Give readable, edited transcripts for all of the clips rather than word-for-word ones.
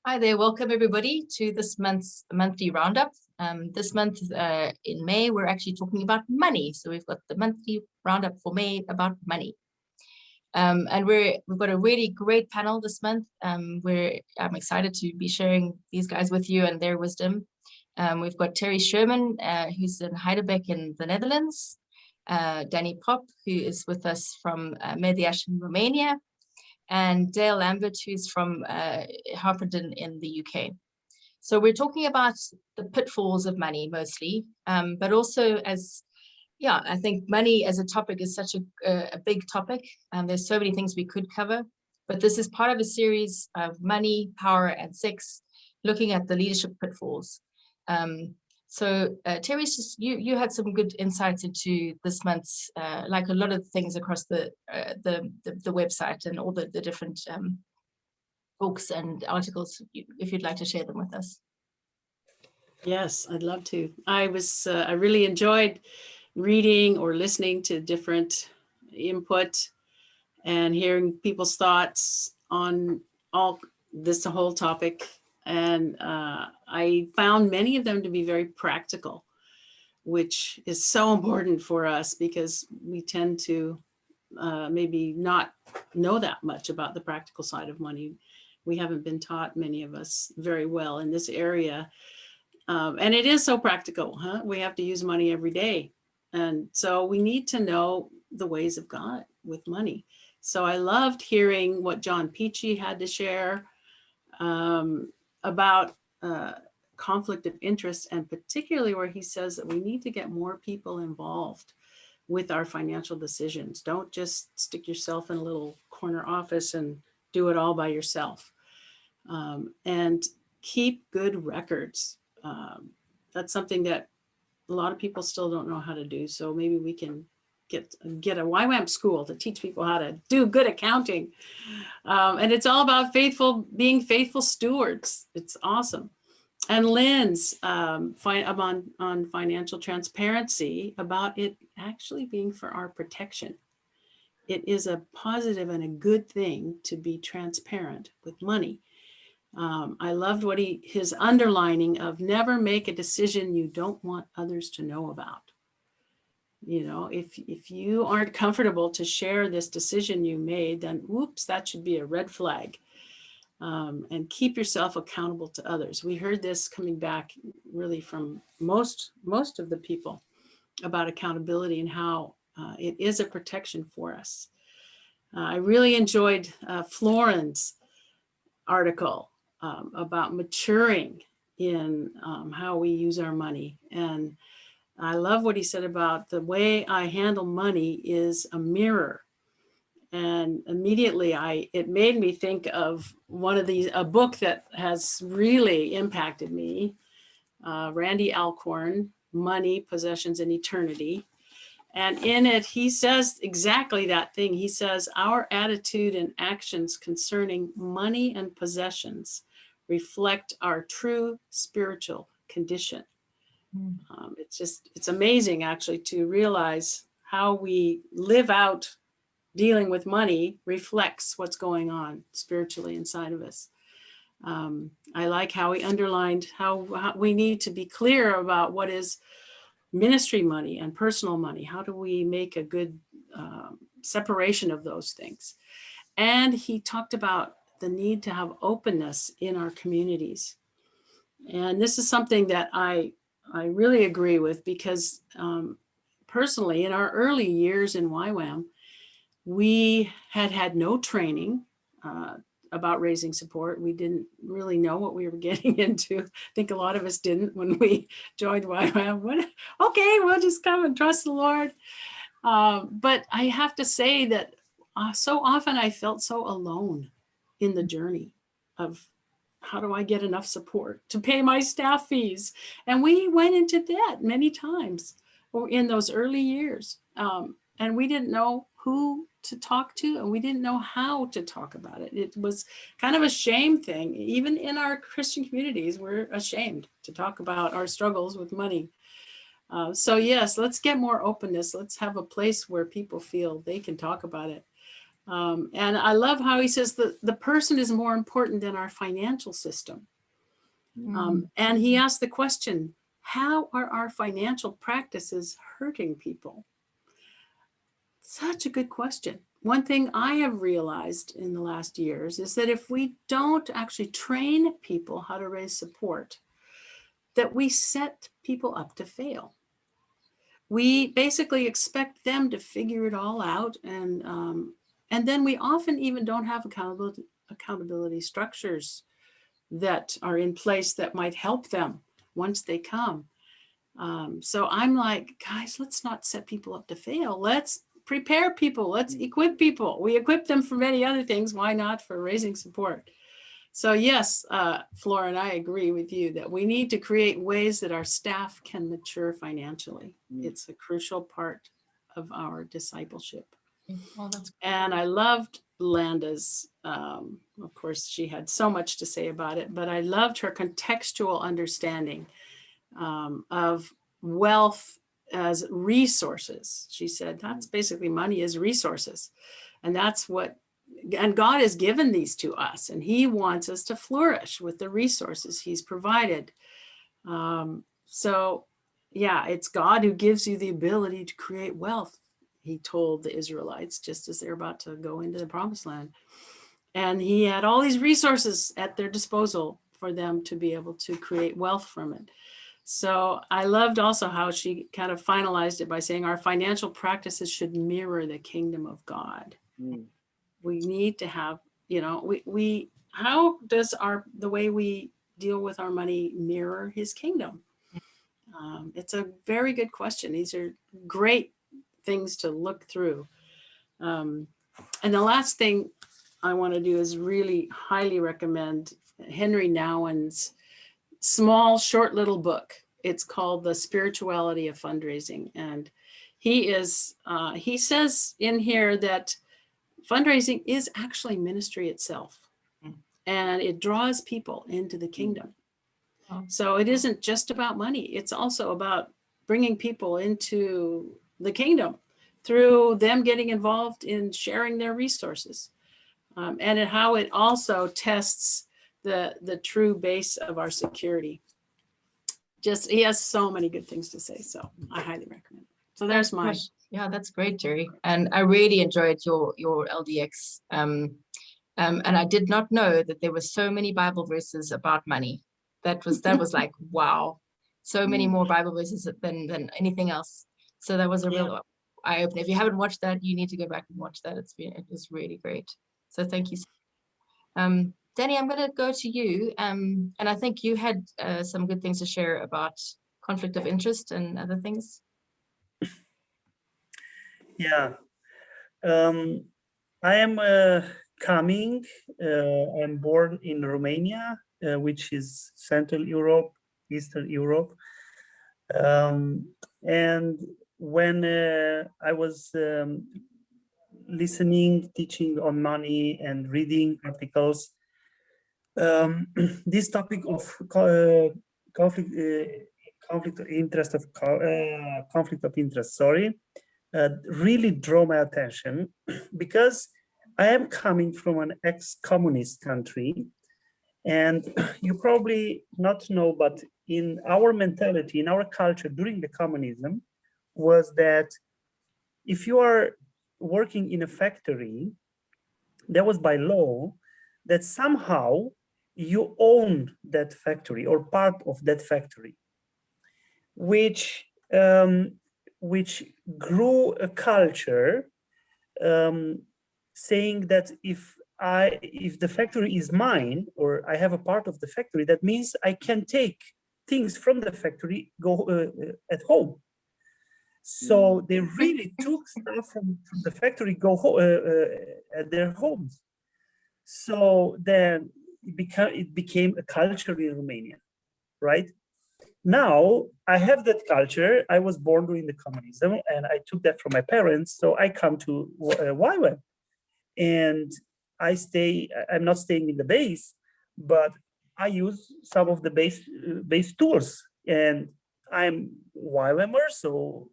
Hi there, welcome everybody to this month's monthly roundup. This month in May, we're actually talking about money. So we've got the monthly roundup for May about money. And we've got a really great panel this month where I'm excited to be sharing these guys with you and their wisdom. We've got Terry Sherman, who's in Heidebeek in the Netherlands, Danny Pop, who is with us from Medias in Romania, and Dale Lambert, who's from Harpenden in the UK. So we're talking about the pitfalls of money mostly, but also I think money as a topic is such a big topic. There's so many things we could cover, but this is part of a series of money, power, and sex, looking at the leadership pitfalls. So Terry, you had some good insights into this month's, like a lot of things across the website and all the different books and articles, if you'd like to share them with us. Yes, I'd love to. I really enjoyed reading or listening to different input and hearing people's thoughts on the whole topic. And I found many of them to be very practical, which is so important for us because we tend to maybe not know that much about the practical side of money. We haven't been taught, many of us, very well in this area. And it is so practical, huh? We have to use money every day. And so we need to know the ways of God with money. So I loved hearing what John Peachy had to share about conflict of interest, and particularly where he says that we need to get more people involved with our financial decisions. Don't just stick yourself in a little corner office and do it all by yourself. And keep good records. That's something that a lot of people still don't know how to do. So maybe we can get a YWAM school to teach people how to do good accounting. And it's all about being faithful stewards. It's awesome. And Lynn's on financial transparency, about it actually being for our protection. It is a positive and a good thing to be transparent with money. I loved his underlining of never make a decision you don't want others to know about. You know, if you aren't comfortable to share this decision you made, then whoops, that should be a red flag. And keep yourself accountable to others. We heard this coming back really from most of the people about accountability and how it is a protection for us. I really enjoyed Floren's article about maturing in how we use our money. And I love what he said about the way I handle money is a mirror. And immediately it made me think of a book that has really impacted me, Randy Alcorn, Money, Possessions, and Eternity. And in it, he says exactly that thing. He says, our attitude and actions concerning money and possessions reflect our true spiritual condition. It's amazing actually to realize how we live out dealing with money reflects what's going on spiritually inside of us. I like how he underlined how we need to be clear about what is ministry money and personal money. How do we make a good separation of those things? And he talked about the need to have openness in our communities. And this is something that I really agree with, because personally, in our early years in YWAM, we had no training about raising support. We didn't really know what we were getting into. I think a lot of us didn't when we joined YWAM. Okay, we'll just come and trust the Lord. But I have to say that so often I felt so alone in the journey of how do I get enough support to pay my staff fees? And we went into debt many times in those early years. And we didn't know who to talk to, and we didn't know how to talk about it. It was kind of a shame thing. Even in our Christian communities, we're ashamed to talk about our struggles with money. So yes, let's get more openness. Let's have a place where people feel they can talk about it. And I love how he says that the person is more important than our financial system. And he asked the question, how are our financial practices hurting people? Such a good question. One thing I have realized in the last years is that if we don't actually train people how to raise support, that we set people up to fail. We basically expect them to figure it all out, and then we often even don't have accountability structures that are in place that might help them once they come. So I'm like, guys, let's not set people up to fail. Let's prepare people. Let's equip people. We equip them for many other things. Why not for raising support? So yes, Flora, and I agree with you that we need to create ways that our staff can mature financially. It's a crucial part of our discipleship. Well, and I loved Landa's, of course, she had so much to say about it, but I loved her contextual understanding of wealth as resources. She said, that's basically money is resources. And that's what, and God has given these to us, and he wants us to flourish with the resources he's provided. So yeah, it's God who gives you the ability to create wealth, he told the Israelites just as they're about to go into the promised land. And he had all these resources at their disposal for them to be able to create wealth from it. So I loved also how she kind of finalized it by saying our financial practices should mirror the kingdom of God. We need to have, you know, how does the way we deal with our money mirror his kingdom? It's a very good question. These are great things to look through. And the last thing I want to do is really highly recommend Henry Nouwen's small, short little book. It's called The Spirituality of Fundraising. And he says in here that fundraising is actually ministry itself, and it draws people into the kingdom. So it isn't just about money. It's also about bringing people into the kingdom through them getting involved in sharing their resources, and how it also tests the true base of our security. Just, he has so many good things to say, so I highly recommend it. So there's mine. Yeah, that's great, Terry. And I really enjoyed your LDX. And I did not know that there were so many Bible verses about money. That was like, wow, so many more Bible verses than anything else. So that was a real eye-opener. If you haven't watched that, you need to go back and watch that. It was really great. So thank you. Danny, I'm going to go to you. And I think you had some good things to share about conflict of interest and other things. Yeah. I am I'm born in Romania, which is Central Europe, Eastern Europe. And when I was listening, teaching on money and reading articles, this topic of conflict of interest, really drew my attention, because I am coming from an ex-communist country, and you probably not know, but in our mentality, in our culture during the communism, was that if you are working in a factory, that was by law that somehow you own that factory or part of that factory, which grew a culture saying that if the factory is mine, or I have a part of the factory, that means I can take things from the factory, go at home. So they really took stuff from the factory, go at their homes. So then it became a culture in Romania, right? Now I have that culture. I was born during the communism, and I took that from my parents. So I come to YWAM, and I'm not staying in the base, but I use some of the base tools, and I'm YWAMer, so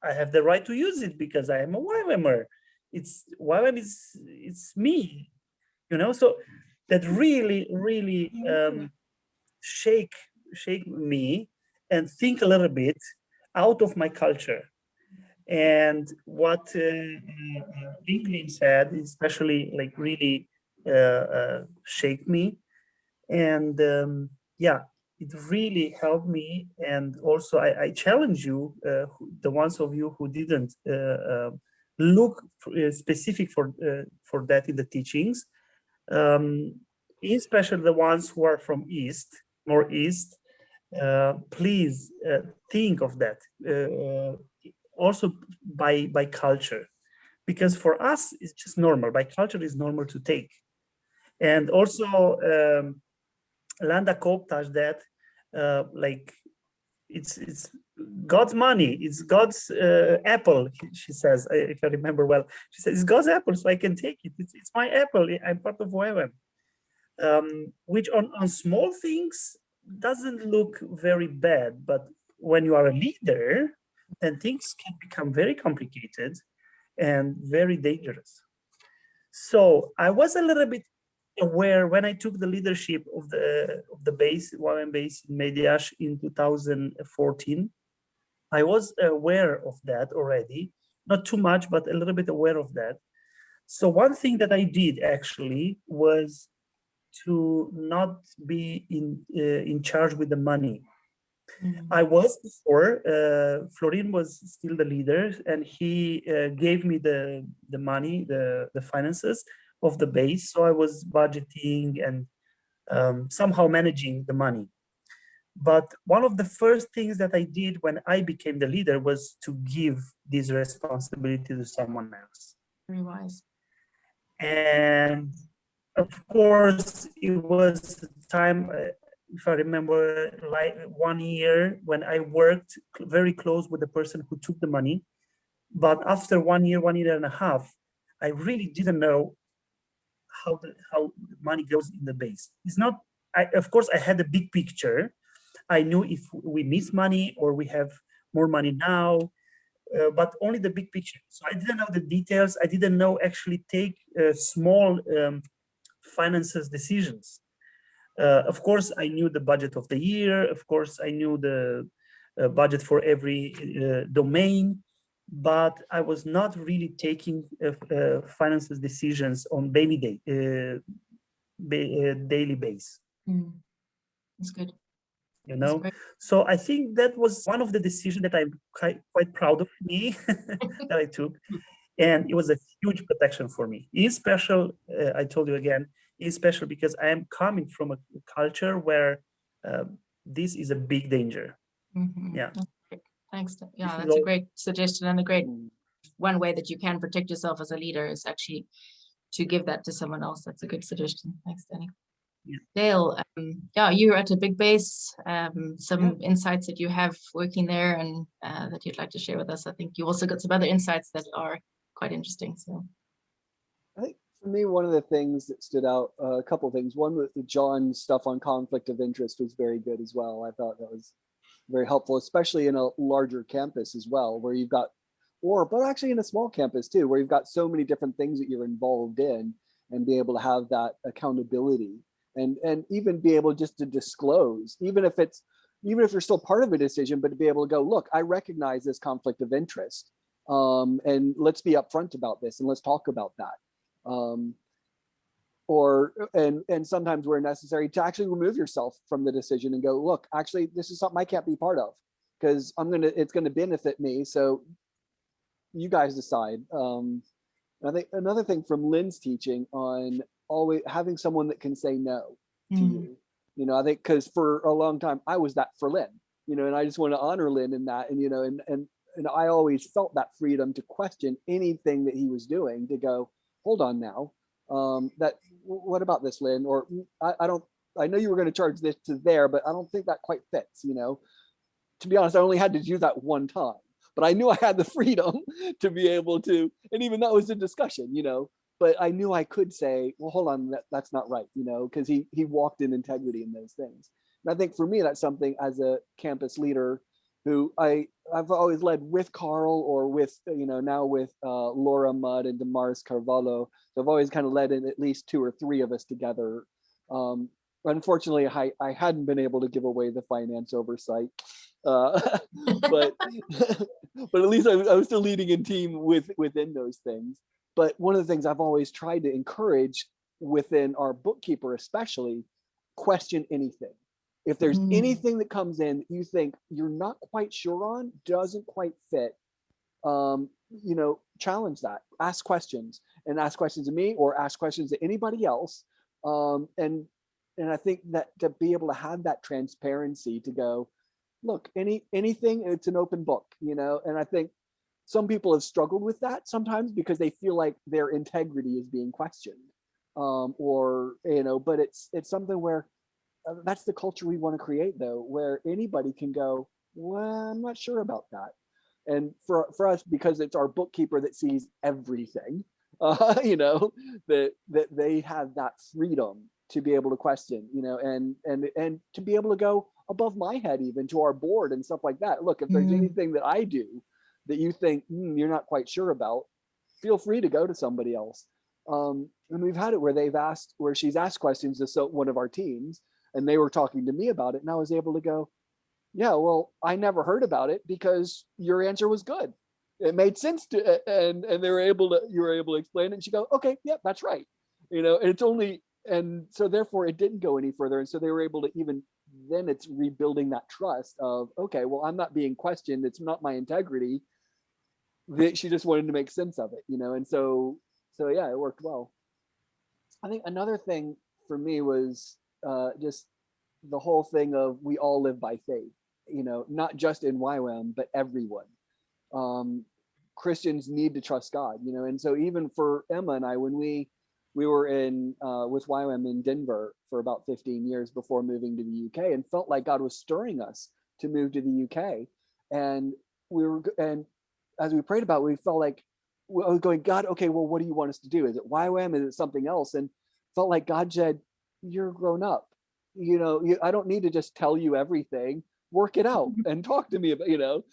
I have the right to use it because I am a YWAMer. It's YWAM is it's me, So that really shake me and think a little bit out of my culture. And what Lincoln said, especially like really shake me. And yeah, it really helped me. And also I challenge you, the ones of you who didn't look specific for that in the teachings, especially the ones who are from more East, please think of that. Also by culture, because for us it's just normal. By culture is normal to take. And also Landa Cope touched that, like it's God's money, it's God's apple. She says, if I remember well, she says it's God's apple, so I can take it. It's my apple. I'm part of YWAM. Which on small things doesn't look very bad, but when you are a leader, then things can become very complicated and very dangerous. So I was a little bit aware when I took the leadership of the base, YWAM base in Medias in 2014. I was aware of that already, not too much, but a little bit aware of that. So one thing that I did actually was to not be in charge with the money. I was before, Florin was still the leader, and he gave me the money, the finances of the base. So I was budgeting and somehow managing the money. But one of the first things that I did when I became the leader was to give this responsibility to someone else. Very wise. And of course, it was time, if I remember, like 1 year when I worked very close with the person who took the money. But after 1 year, 1.5 years, I really didn't know how the money goes in the base. It's not, of course, I had a big picture. I knew if we miss money or we have more money now, but only the big picture. So I didn't know the details. I didn't know actually take small finances decisions. Of course, I knew the budget of the year. Of course, I knew the budget for every domain, but I was not really taking finances decisions on daily base. That's good. So I think that was one of the decisions that I'm quite proud of me that I took. And it was a huge protection for me. It's special, I told you again, it's special because I am coming from a culture where this is a big danger. Yeah. Thanks. Yeah, that's a great suggestion, and a great one way that you can protect yourself as a leader is actually to give that to someone else. That's a good suggestion. Thanks, Danny. Yeah. Dale, yeah, you're at a big base. Some insights that you have working there and that you'd like to share with us. I think you also got some other insights that are quite interesting. So I think for me, one of the things that stood out, a couple of things. One, with the John stuff on conflict of interest was very good as well. I thought that was very helpful, especially in a larger campus as well, where you've got, but actually in a small campus too, where you've got so many different things that you're involved in, and be able to have that accountability and even be able just to disclose, even if you're still part of a decision, but to be able to go, look, I recognize this conflict of interest. And let's be upfront about this and let's talk about that. And sometimes where necessary to actually remove yourself from the decision and go, look, actually, this is something I can't be part of because it's going to benefit me. So you guys decide. I think another thing from Lynn's teaching on always having someone that can say no to you, I think because for a long time I was that for Lynn, and I just want to honor Lynn in that, and I always felt that freedom to question anything that he was doing, to go, hold on now, what about this, Lynn? Or I know you were going to charge this to there, but I don't think that quite fits, To be honest, I only had to do that one time, but I knew I had the freedom to be able to, and even that was a discussion, but I knew I could say, well, hold on, that's not right, because he walked in integrity in those things. And I think for me, that's something as a campus leader who I've always led with Carl or with, now with Laura Mudd and Damaris Carvalho. So I've always kind of led in at least 2 or 3 of us together. Unfortunately, I hadn't been able to give away the finance oversight, but but at least I was still leading a team within those things. But one of the things I've always tried to encourage within our bookkeeper, especially, question anything. If there's anything that comes in that you think you're not quite sure on, doesn't quite fit, challenge that. Ask questions, and ask questions to me or ask questions to anybody else. And I think that to be able to have that transparency to go, look, anything, it's an open book, and I think some people have struggled with that sometimes because they feel like their integrity is being questioned, but it's something where that's the culture we want to create, though, where anybody can go, well, I'm not sure about that. And for us, because it's our bookkeeper that sees everything, that they have that freedom to be able to question, and to be able to go above my head, even to our board and stuff like that. Look, if there's anything that I do that you think you're not quite sure about, feel free to go to somebody else. And we've had it where she's asked questions to one of our teams, and they were talking to me about it, and I was able to go, yeah, well, I never heard about it because your answer was good. It made sense to, and you were able to explain it. And she go, okay, yeah, that's right. And so therefore it didn't go any further. And so they were able to, even then it's rebuilding that trust of, okay, well, I'm not being questioned. It's not my integrity. She just wanted to make sense of it, and so yeah, it worked well. I think another thing for me was just the whole thing of we all live by faith, not just in YWAM, but everyone. Christians need to trust God, and so even for Emma and I, when we were in with YWAM in Denver for about 15 years before moving to the UK, and felt like God was stirring us to move to the UK, and as we prayed about it, we felt like I was going, God, okay, well, what do you want us to do? Is it YWAM? Is it something else? And felt like God said, you're grown up. I don't need to just tell you everything. Work it out and talk to me about,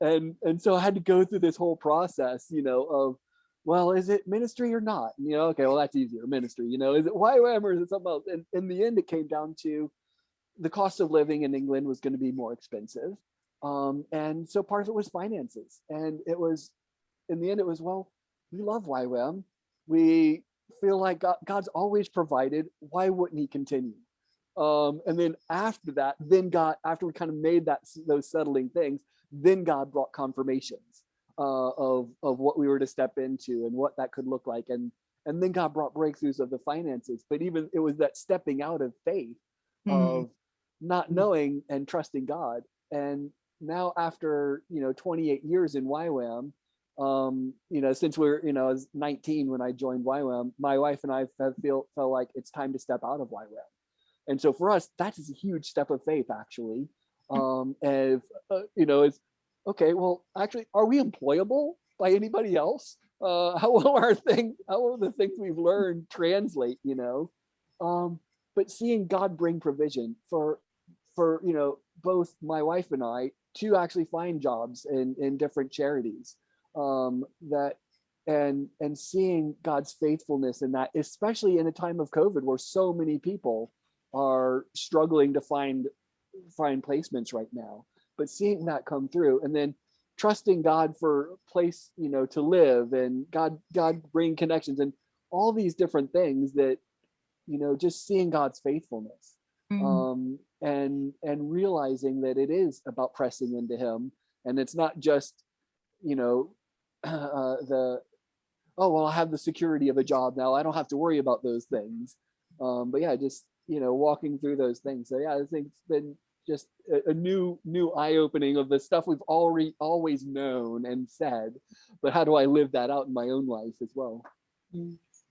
and so I had to go through this whole process, of, well, is it ministry or not? And, okay, well, that's easier, ministry, is it YWAM or is it something else? And in the end, it came down to the cost of living in England was going to be more expensive. And so part of it was finances. And it was, in the end, it was, well, we love YWAM. We feel like God's always provided. Why wouldn't he continue? And then after that, after we kind of made those settling things, then God brought confirmations of what we were to step into and what that could look like. And then God brought breakthroughs of the finances. But even it was that stepping out of faith of not knowing and trusting God. And now after, 28 years in YWAM, since I was 19 when I joined YWAM, my wife and I felt like it's time to step out of YWAM. And so for us, that is a huge step of faith, actually. It's okay. Well, actually, are we employable by anybody else? How will the things we've learned translate? But seeing God bring provision for both my wife and I to actually find jobs in different charities, and seeing God's faithfulness in that, especially in a time of COVID where so many people are struggling to find placements right now, but seeing that come through, and then trusting God for a place, to live, and God bring connections and all these different things that, just seeing God's faithfulness, and realizing that it is about pressing into him, and it's not just, I have the security of a job now, I don't have to worry about those things. But yeah, just, walking through those things. So yeah, I think it's been just a new eye-opening of the stuff we've always known and said, but how do I live that out in my own life as well?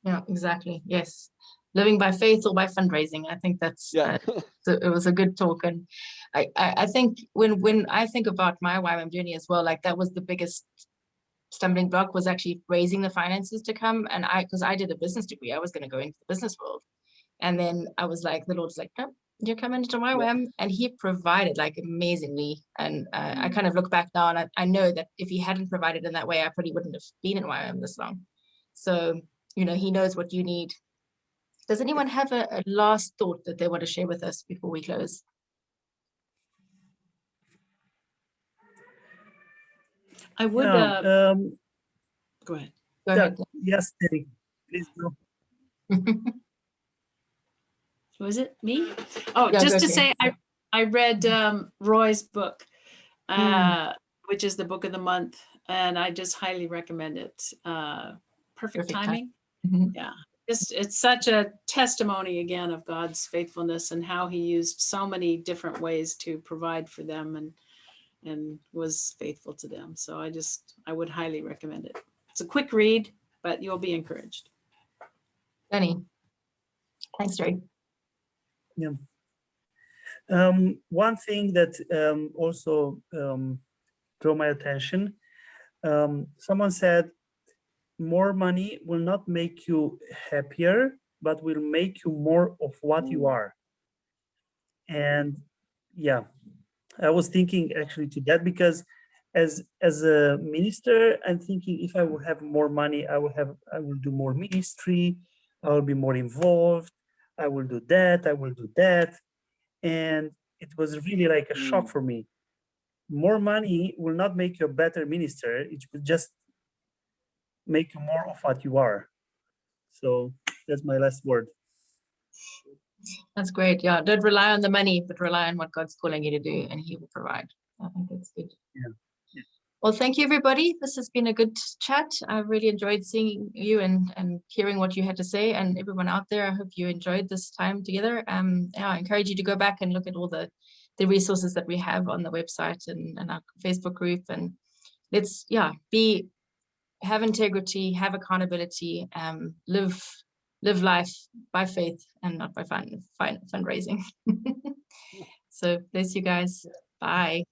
Yeah, exactly. Yes. Living by faith or by fundraising. I think that's, it was a good talk. And I think when I think about my YWAM journey as well, like that was the biggest stumbling block, was actually raising the finances to come. And because I did a business degree, I was going to go into the business world. And then I was like, the Lord's like, no, you're coming to YWAM, and he provided like amazingly. And I kind of look back now, and I know that if he hadn't provided in that way, I probably wouldn't have been in YWAM this long. So, you know, he knows what you need. Does anyone have a last thought that they want to share with us before we close? I would Yeah, go ahead. Go yeah, ahead. yes, Terry, please go. Was it me? Oh, Yeah, just go to ahead. say, I read Roy's book, Mm. which is the book of the month, and I just highly recommend it. Perfect Perfect timing. Mhm. Yeah, it's such a testimony again of God's faithfulness and how he used so many different ways to provide for them and was faithful to them. So I would highly recommend it. It's a quick read, but you'll be encouraged. Danny. Thanks, Terry. Yeah. One thing that also drew my attention, someone said, more money will not make you happier, but will make you more of what you are. And yeah, I was thinking actually to that, because as a minister, I'm thinking if I would have more money, I will do more ministry, I will be more involved, I will do that, I will do that. And it was really like a shock for me. More money will not make you a better minister, it will just make you more of what you are. So that's my last word. That's great. Yeah, don't rely on the money, but rely on what God's calling you to do, and he will provide. I think that's good. Yeah. Well, thank you, everybody. This has been a good chat. I've really enjoyed seeing you and hearing what you had to say, and everyone out there, I hope you enjoyed this time together. Yeah, I encourage you to go back and look at all the resources that we have on the website and our Facebook group, and let's, yeah, have integrity, have accountability, live life by faith and not by fundraising. So bless you guys. Bye.